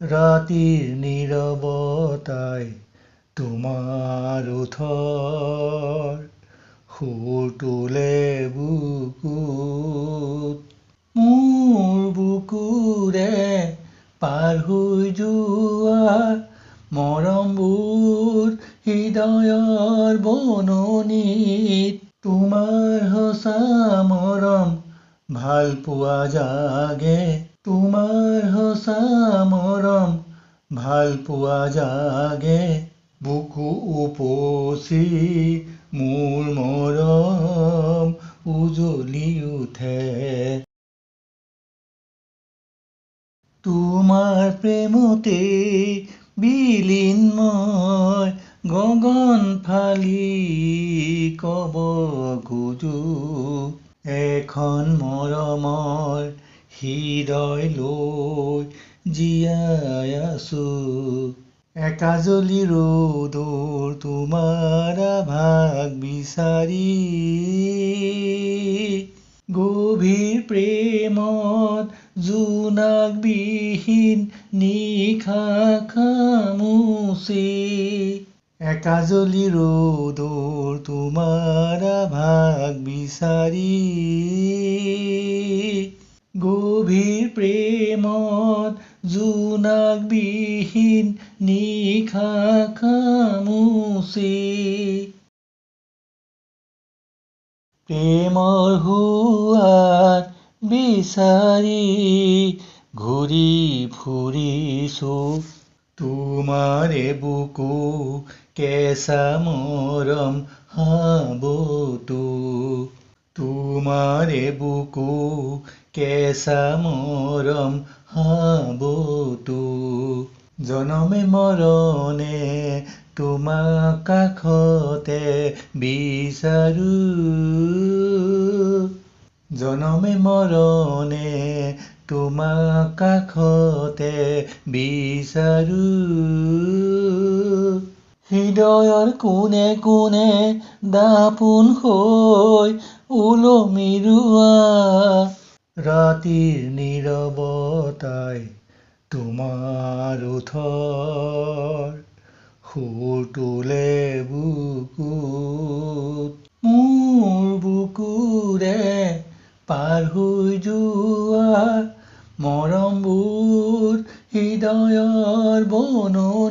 ৰাতিৰ নীৰৱতাই তোমাৰ ওঠৰ সুৰ তোলে বুকুত। মোৰ বুকুৰে পাৰ হৈ যোৱা মৰমবোৰ হৃদয়ৰ বননিত। তোমাৰ সঁচা মৰম ভাল পোৱা জাগে, তোমাৰ সঁচা মৰম ভাল পোৱা জাগে। বুকু উপচি মোৰ মৰম উজলি উঠে। তোমাৰ প্ৰেমতে বিলীন মই গগন ফালি কব খোজো। এখন মৰমৰ হৃদয় লৈ জীয়াই আছো। একাজলি ৰ'দৰ তোমাৰ আভাস বিচাৰি। গভীৰ প্ৰেমত জোনাক বিহীন নিশা খামুচি। একাজলি ৰ'দৰ তোমাৰ আভাস বিচাৰি। গভীৰ প্ৰেমত জোনাক বিহীন নিশা খামুচি। প্ৰেমৰ সুৱাদ বিচাৰি ঘূৰি ফুৰিছো। তোমাৰে বুকু কেঁচা মৰম সাবতো। তোমাৰে বুকু কেঁচা মৰম সাবতো। জনমে মৰণে তোমাক কাষতে বিচাৰো। জনমে মৰণে তোমাক কাষতে বিচাৰো। হৃদয়ৰ কোণে কোণে দাপোন হৈ ওলমি ৰোৱা। ৰাতিৰ নীৰৱতাই তোমাৰ ওঠৰ সুৰ তোলে বুকুত। মোৰ বুকুৰে পাৰ হৈ যোৱা মৰমবোৰ হৃদয়ৰ বননি।